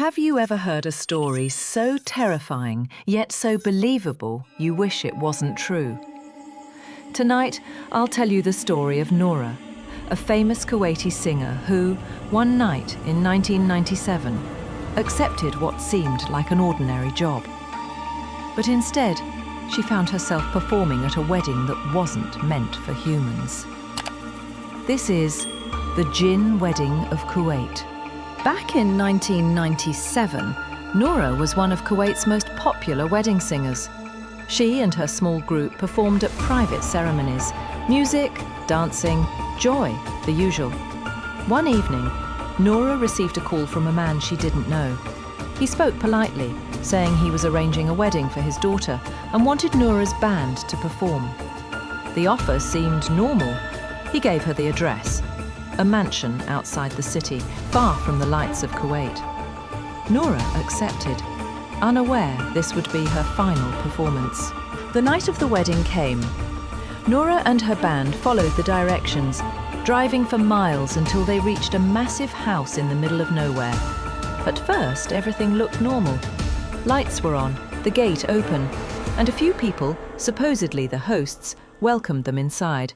Have you ever heard a story so terrifying, yet so believable, you wish it wasn't true? Tonight, I'll tell you the story of Noura, a famous Kuwaiti singer who, one night in 1997, accepted what seemed like an ordinary job. But instead, she found herself performing at a wedding that wasn't meant for humans. This is the Jinn wedding of Kuwait. Back in 1997, Noura was one of Kuwait's most popular wedding singers. She and her small group performed at private ceremonies. Music, dancing, joy, the usual. One evening, Noura received a call from a man she didn't know. He spoke politely, saying he was arranging a wedding for his daughter and wanted Noura's band to perform. The offer seemed normal. He gave her the address, a mansion outside the city, far from the lights of Kuwait. Noura accepted, unaware this would be her final performance. The night of the wedding came. Noura and her band followed the directions, driving for miles until they reached a massive house in the middle of nowhere. At first, everything looked normal. Lights were on, the gate open, and a few people, supposedly the hosts, welcomed them inside.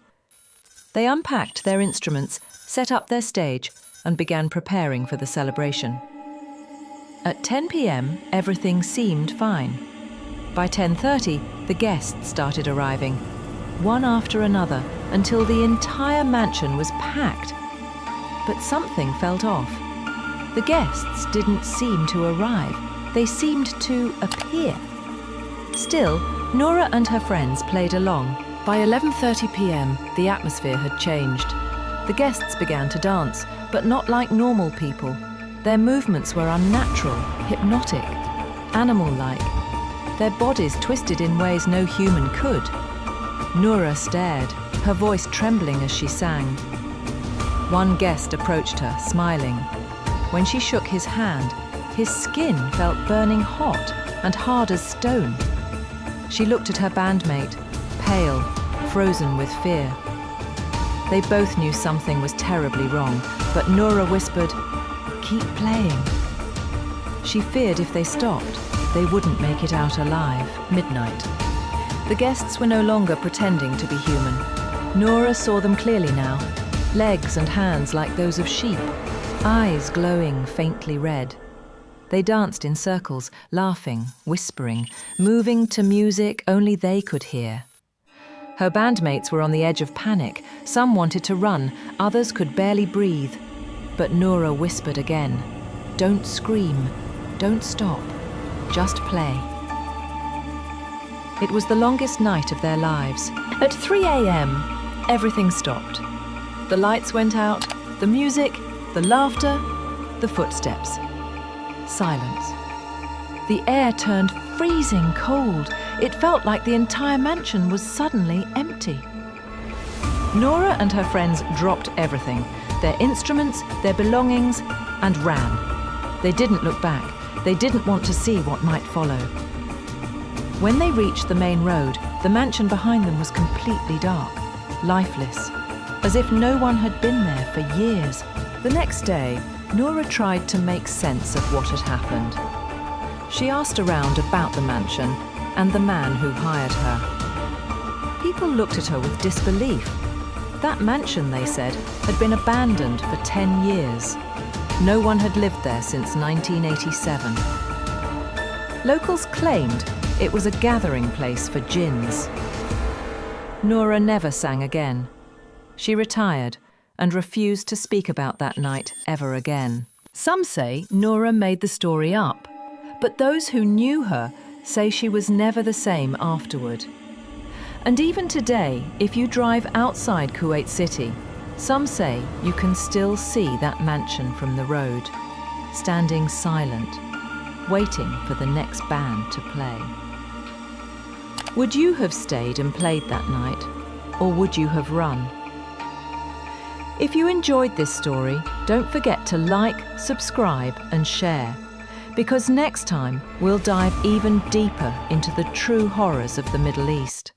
They unpacked their instruments, set up their stage, and began preparing for the celebration. At 10 p.m, everything seemed fine. By 10:30, the guests started arriving, one after another, until the entire mansion was packed. But something felt off. The guests didn't seem to arrive. They seemed to appear. Still, Noura and her friends played along. By 11:30 p.m, the atmosphere had changed. The guests began to dance, but not like normal people. Their movements were unnatural, hypnotic, animal-like. Their bodies twisted in ways no human could. Noura stared, her voice trembling as she sang. One guest approached her, smiling. When she shook his hand, his skin felt burning hot and hard as stone. She looked at her bandmate, pale, frozen with fear. They both knew something was terribly wrong, but Noura whispered, "Keep playing." She feared if they stopped, they wouldn't make it out alive. Midnight. The guests were no longer pretending to be human. Noura saw them clearly now, legs and hands like those of sheep, eyes glowing faintly red. They danced in circles, laughing, whispering, moving to music only they could hear. Her bandmates were on the edge of panic. Some wanted to run, others could barely breathe. But Noura whispered again, "Don't scream, don't stop, just play." It was the longest night of their lives. At 3 a.m, everything stopped. The lights went out, the music, the laughter, the footsteps. Silence. The air turned freezing cold. It felt like the entire mansion was suddenly empty. Noura and her friends dropped everything, their instruments, their belongings, and ran. They didn't look back. They didn't want to see what might follow. When they reached the main road, the mansion behind them was completely dark, lifeless, as if no one had been there for years. The next day, Noura tried to make sense of what had happened. She asked around about the mansion and the man who hired her. People looked at her with disbelief. That mansion, they said, had been abandoned for 10 years. No one had lived there since 1987. Locals claimed it was a gathering place for jinns. Noura never sang again. She retired and refused to speak about that night ever again. Some say Noura made the story up, but those who knew her say she was never the same afterward. And even today, if you drive outside Kuwait City, some say you can still see that mansion from the road, standing silent, waiting for the next band to play. Would you have stayed and played that night, or would you have run? If you enjoyed this story, don't forget to like, subscribe, and share, because next time we'll dive even deeper into the true horrors of the Middle East.